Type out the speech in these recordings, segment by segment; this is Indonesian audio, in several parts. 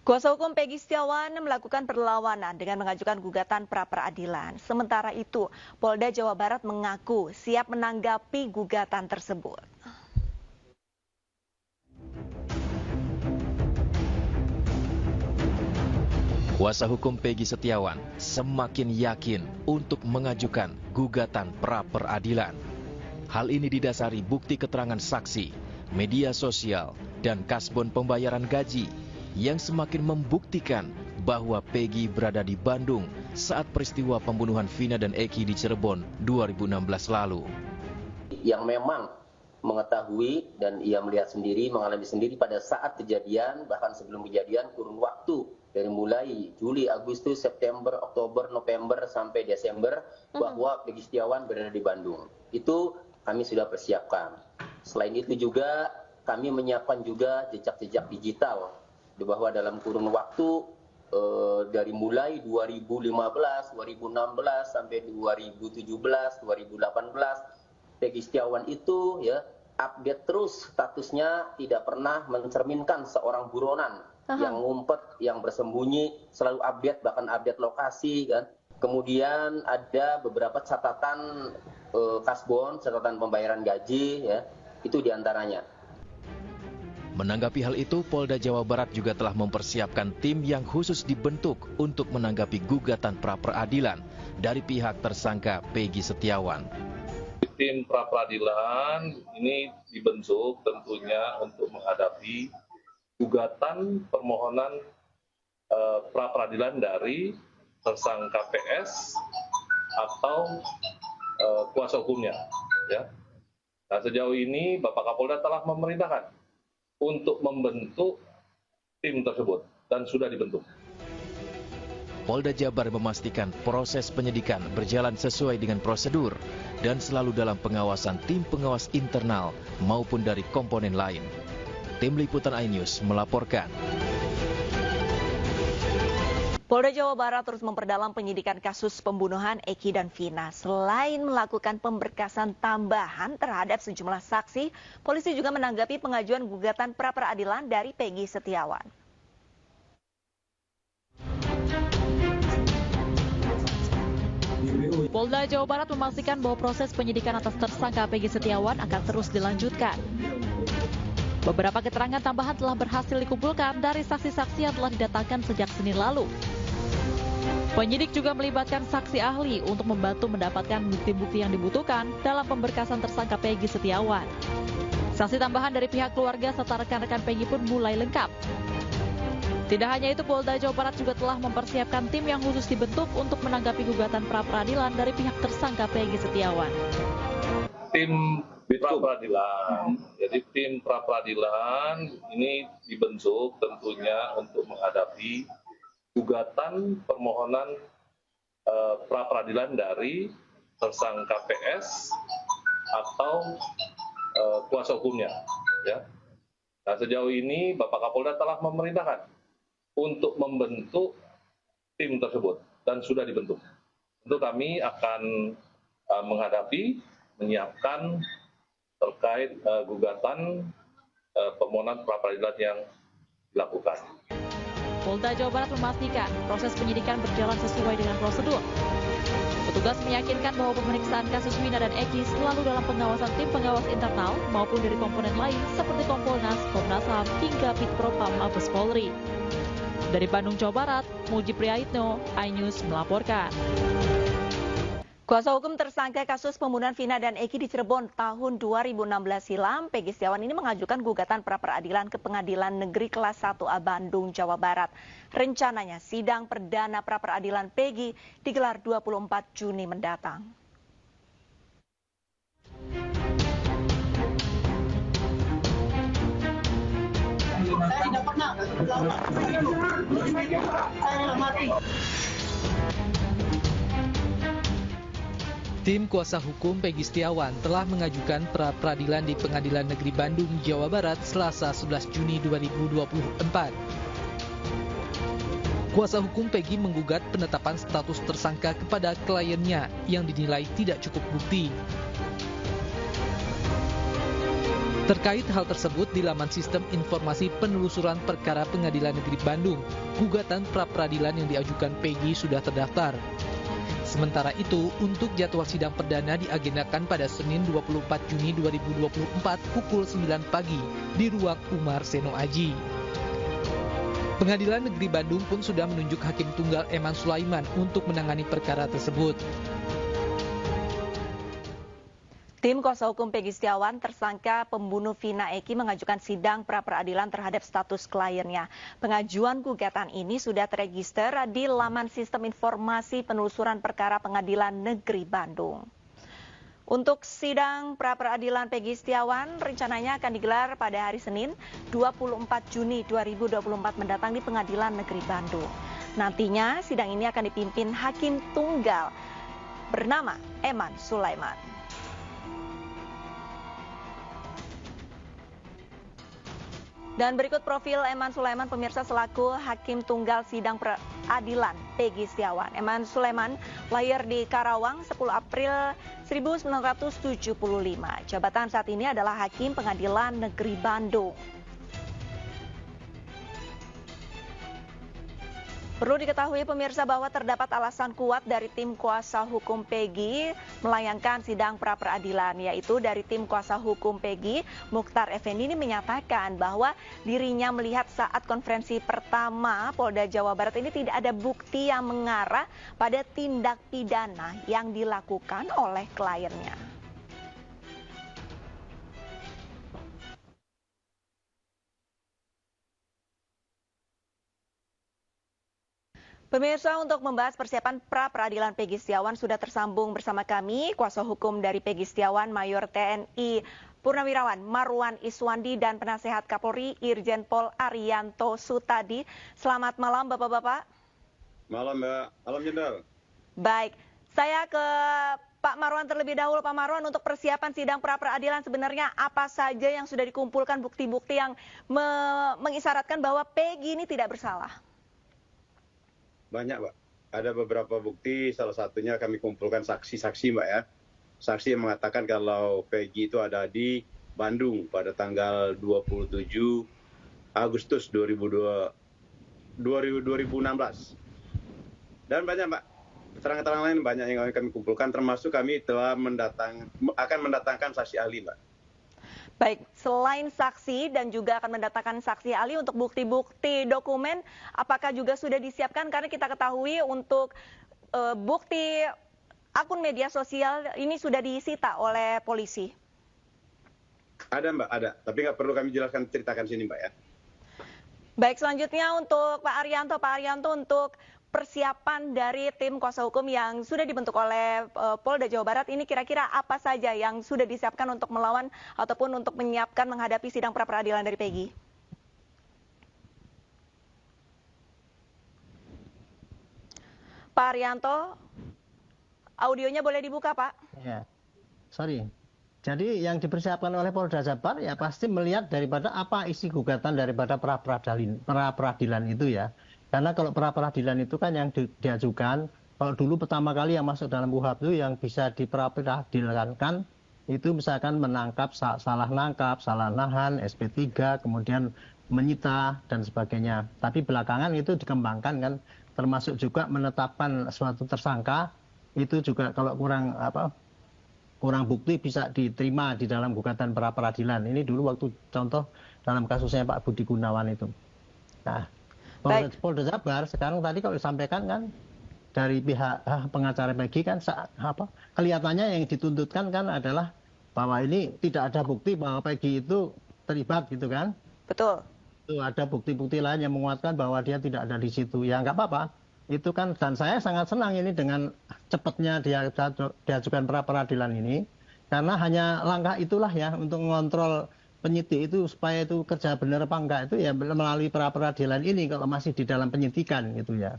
Kuasa hukum Peggy Setiawan melakukan perlawanan dengan mengajukan gugatan pra-peradilan. Sementara itu, Polda Jawa Barat mengaku siap menanggapi gugatan tersebut. Kuasa hukum Peggy Setiawan semakin yakin untuk mengajukan gugatan pra-peradilan. Hal ini didasari bukti keterangan saksi, media sosial, dan kasbon pembayaran gaji yang semakin membuktikan bahwa Peggy berada di Bandung saat peristiwa pembunuhan Vina dan Eki di Cirebon 2016 lalu. Yang memang mengetahui dan ia melihat sendiri, mengalami sendiri pada saat kejadian, bahkan sebelum kejadian kurun waktu dari mulai Juli, Agustus, September, Oktober, November sampai Desember bahwa Peggy Setiawan berada di Bandung. Itu kami sudah persiapkan. Selain itu juga kami menyiapkan juga jejak-jejak digital bahwa dalam kurun waktu dari mulai 2015, 2016 sampai 2017, 2018 Peggy Setiawan itu ya update terus statusnya, tidak pernah mencerminkan seorang buronan yang ngumpet, yang bersembunyi, selalu update, bahkan update lokasi kan. Kemudian ada beberapa catatan kasbon, catatan pembayaran gaji ya, itu diantaranya. Menanggapi hal itu, Polda Jawa Barat juga telah mempersiapkan tim yang khusus dibentuk untuk menanggapi gugatan pra-peradilan dari pihak tersangka Peggy Setiawan. Tim pra-peradilan ini dibentuk tentunya untuk menghadapi gugatan permohonan pra-peradilan dari tersangka PS atau kuasa hukumnya. Ya. Nah, sejauh ini Bapak Kapolda telah memerintahkan untuk membentuk tim tersebut dan sudah dibentuk. Polda Jabar memastikan proses penyidikan berjalan sesuai dengan prosedur dan selalu dalam pengawasan tim pengawas internal maupun dari komponen lain. Tim Liputan iNews melaporkan. Polda Jawa Barat terus memperdalam penyidikan kasus pembunuhan Eki dan Vina. Selain melakukan pemberkasan tambahan terhadap sejumlah saksi, polisi juga menanggapi pengajuan gugatan pra-peradilan dari Peggy Setiawan. Polda Jawa Barat memastikan bahwa proses penyidikan atas tersangka Peggy Setiawan akan terus dilanjutkan. Beberapa keterangan tambahan telah berhasil dikumpulkan dari saksi-saksi yang telah didatangkan sejak Senin lalu. Penyidik juga melibatkan saksi ahli untuk membantu mendapatkan bukti-bukti yang dibutuhkan dalam pemberkasan tersangka Peggy Setiawan. Saksi tambahan dari pihak keluarga serta rekan-rekan Peggy pun mulai lengkap. Tidak hanya itu, Polda Jawa Barat juga telah mempersiapkan tim yang khusus dibentuk untuk menanggapi gugatan pra-peradilan dari pihak tersangka Peggy Setiawan. Tim pra-peradilan, jadi tim pra-peradilan ini dibentuk tentunya untuk menghadapi gugatan permohonan pra-peradilan dari tersangka PS atau kuasa hukumnya. Ya. Nah, sejauh ini Bapak Kapolda telah memerintahkan untuk membentuk tim tersebut dan sudah dibentuk. Tentu kami akan menghadapi, menyiapkan terkait gugatan permohonan pra-peradilan yang dilakukan. Polda Jawa Barat memastikan proses penyidikan berjalan sesuai dengan prosedur. Petugas meyakinkan bahwa pemeriksaan kasus Vina dan Eki selalu dalam pengawasan tim pengawas internal maupun dari komponen lain seperti Kompolnas, Komnas HAM, hingga Pitpropam Mabes Polri. Dari Bandung, Jawa Barat, Muji Priyatno, iNews melaporkan. Kuasa hukum tersangka kasus pembunuhan Vina dan Eki di Cirebon tahun 2016 silam, Peggy Setiawan ini mengajukan gugatan pra-peradilan ke Pengadilan Negeri Kelas 1A Bandung, Jawa Barat. Rencananya sidang perdana pra-peradilan Peggy digelar 24 Juni mendatang. Saya tidak pernah. Saya mati. Tim kuasa hukum Peggy Setiawan telah mengajukan pra-peradilan di Pengadilan Negeri Bandung, Jawa Barat, Selasa 11 Juni 2024. Kuasa hukum Peggy menggugat penetapan status tersangka kepada kliennya yang dinilai tidak cukup bukti. Terkait hal tersebut, di laman sistem informasi penelusuran perkara Pengadilan Negeri Bandung, gugatan pra-peradilan yang diajukan Peggy sudah terdaftar. Sementara itu, untuk jadwal sidang perdana diagendakan pada Senin 24 Juni 2024 pukul 9 pagi di ruang Umar Seno Aji. Pengadilan Negeri Bandung pun sudah menunjuk Hakim Tunggal Eman Sulaiman untuk menangani perkara tersebut. Tim kuasa hukum Peggy Setiawan, tersangka pembunuh Vina Eki, mengajukan sidang pra-peradilan terhadap status kliennya. Pengajuan gugatan ini sudah terregister di laman sistem informasi penelusuran perkara Pengadilan Negeri Bandung. Untuk sidang pra-peradilan Peggy Setiawan rencananya akan digelar pada hari Senin 24 Juni 2024 mendatang di Pengadilan Negeri Bandung. Nantinya sidang ini akan dipimpin Hakim Tunggal bernama Eman Sulaiman. Dan berikut profil Eman Sulaiman, pemirsa, selaku Hakim Tunggal Sidang Peradilan Peggy Setiawan. Eman Sulaiman lahir di Karawang 10 April 1975. Jabatan saat ini adalah Hakim Pengadilan Negeri Bandung. Perlu diketahui pemirsa bahwa terdapat alasan kuat dari tim kuasa hukum Peggy melayangkan sidang pra-peradilan, yaitu dari tim kuasa hukum Peggy, Mukhtar Effendi ini menyatakan bahwa dirinya melihat saat konferensi pertama Polda Jawa Barat ini tidak ada bukti yang mengarah pada tindak pidana yang dilakukan oleh kliennya. Pemirsa, untuk membahas persiapan pra-peradilan Peggy Setiawan sudah tersambung bersama kami kuasa hukum dari Peggy Setiawan, Mayor TNI Purnawirawan Marwan Iswandi dan Penasehat Kapolri Irjen Pol Arianto Sutadi. Selamat malam Bapak-bapak. Malam Mbak, malam Jenderal. Baik, saya ke Pak Marwan terlebih dahulu. Pak Marwan, untuk persiapan sidang pra-peradilan sebenarnya apa saja yang sudah dikumpulkan bukti-bukti yang mengisyaratkan bahwa Peggy ini tidak bersalah? Banyak, Mbak. Ada beberapa bukti, salah satunya kami kumpulkan saksi-saksi, Mbak ya. Saksi yang mengatakan kalau Peggy itu ada di Bandung pada tanggal 27 Agustus 2016. Dan banyak, Mbak. Keterangan-keterangan lain banyak yang kami kumpulkan, termasuk kami telah akan mendatangkan saksi ahli, Mbak. Baik, selain saksi dan juga akan mendatangkan saksi ahli untuk bukti-bukti dokumen, apakah juga sudah disiapkan? Karena kita ketahui untuk bukti akun media sosial ini sudah disita oleh polisi. Ada Mbak, ada. Tapi nggak perlu kami jelaskan, ceritakan sini Mbak ya. Baik, selanjutnya untuk Pak Arianto. Pak Arianto, untuk persiapan dari tim kuasa hukum yang sudah dibentuk oleh Polda Jawa Barat ini kira-kira apa saja yang sudah disiapkan untuk melawan ataupun untuk menyiapkan menghadapi sidang pra-peradilan dari Peggy? Pak Arianto, audionya boleh dibuka, Pak? Ya, sorry. Jadi yang dipersiapkan oleh Polda Jabar ya pasti melihat daripada apa isi gugatan daripada pra-peradilan itu ya. Karena kalau pra-peradilan itu kan yang diajukan, kalau dulu pertama kali yang masuk dalam KUHP itu yang bisa diperadilankan itu misalkan menangkap, salah nangkap, salah nahan, SP3, kemudian menyita dan sebagainya. Tapi belakangan itu dikembangkan kan, termasuk juga menetapkan suatu tersangka itu juga kalau kurang bukti bisa diterima di dalam gugatan pra-peradilan. Ini dulu waktu contoh dalam kasusnya Pak Budi Gunawan itu. Nah, Polda Jabar sekarang tadi kalau disampaikan kan dari pihak pengacara Peggy kan kelihatannya yang dituntutkan kan adalah bahwa ini tidak ada bukti bahwa Peggy itu terlibat gitu kan. Betul. Itu ada bukti-bukti lain yang menguatkan bahwa dia tidak ada di situ. Ya nggak apa-apa. Itu kan, dan saya sangat senang ini dengan cepatnya diajukan pra-peradilan ini karena hanya langkah itulah ya untuk mengontrol penyidik itu supaya itu kerja benar apa enggak itu ya melalui pra-peradilan ini kalau masih di dalam penyidikan gitu ya.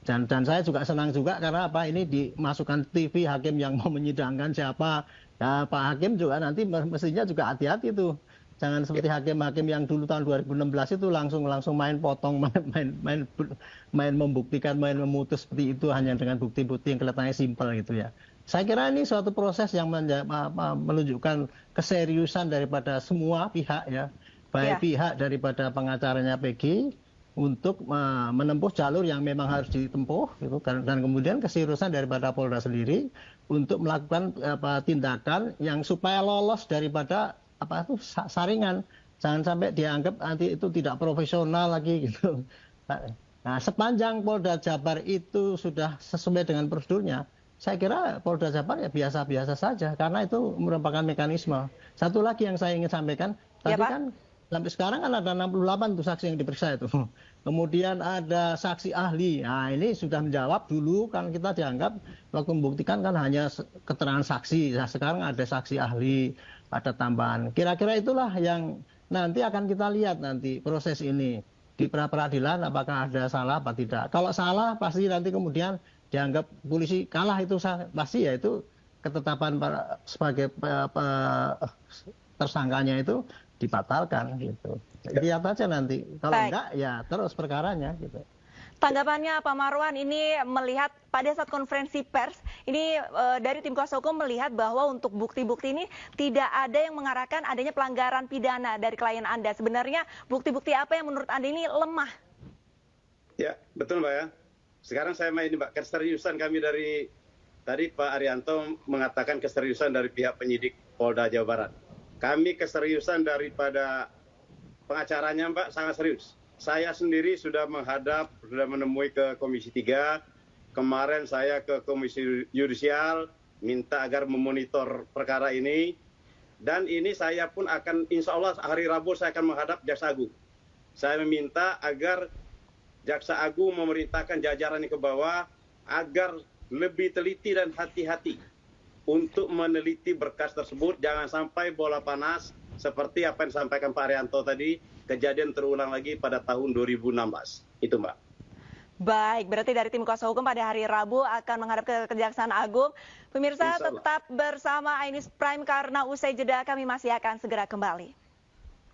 Dan saya juga senang juga karena apa ini dimasukkan TV hakim yang mau menyidangkan siapa. Ya Pak Hakim juga nanti mestinya juga hati-hati tuh. Jangan seperti hakim-hakim yang dulu tahun 2016 itu langsung main potong, main membuktikan, main memutus seperti itu hanya dengan bukti-bukti yang kelihatannya simpel gitu ya. Saya kira ini suatu proses yang menunjukkan keseriusan daripada semua pihak ya, baik pihak daripada pengacaranya Peggy untuk menempuh jalur yang memang harus ditempuh gitu, dan kemudian keseriusan daripada Polda sendiri untuk melakukan tindakan yang supaya lolos daripada saringan, jangan sampai dianggap nanti itu tidak profesional lagi gitu. Nah, sepanjang Polda Jabar itu sudah sesuai dengan prosedurnya, saya kira Polda Jabar ya biasa-biasa saja karena itu merupakan mekanisme. Satu lagi yang saya ingin sampaikan, tadi kan sampai sekarang kan ada 68 tuh saksi yang diperiksa itu. Kemudian ada saksi ahli. Nah, ini sudah menjawab dulu kan kita dianggap waktu membuktikan kan hanya keterangan saksi. Nah, sekarang ada saksi ahli, ada tambahan. Kira-kira itulah yang nanti akan kita lihat nanti proses ini di pra-peradilan apakah ada salah apa tidak. Kalau salah pasti nanti kemudian dianggap polisi kalah, itu pasti ya itu ketetapan sebagai tersangkanya itu dibatalkan gitu. Lihat aja nanti. Kalau enggak ya terus perkaranya gitu. Tanggapannya Pak Marwan, ini melihat pada saat konferensi pers, ini dari tim kuasa hukum melihat bahwa untuk bukti-bukti ini tidak ada yang mengarahkan adanya pelanggaran pidana dari klien Anda. Sebenarnya bukti-bukti apa yang menurut Anda ini lemah? Ya, betul Mbak ya. Sekarang saya main Mbak, keseriusan kami dari tadi Pak Arianto mengatakan keseriusan dari pihak penyidik Polda Jawa Barat. Kami keseriusan daripada pengacaranya Mbak sangat serius. Saya sendiri sudah menemui ke Komisi 3. Kemarin saya ke Komisi Yudisial minta agar memonitor perkara ini. Dan ini saya pun akan, insya Allah hari Rabu saya akan menghadap Jaksa Agung. Saya meminta agar Jaksa Agung memerintahkan jajaran ke bawah agar lebih teliti dan hati-hati untuk meneliti berkas tersebut. Jangan sampai bola panas seperti apa yang disampaikan Pak Arianto tadi, kejadian terulang lagi pada tahun 2016. Itu Mbak. Baik, berarti dari tim kuasa hukum pada hari Rabu akan menghadap ke Kejaksaan Agung. Pemirsa tetap bersama Ainis Prime karena usai jeda kami masih akan segera kembali.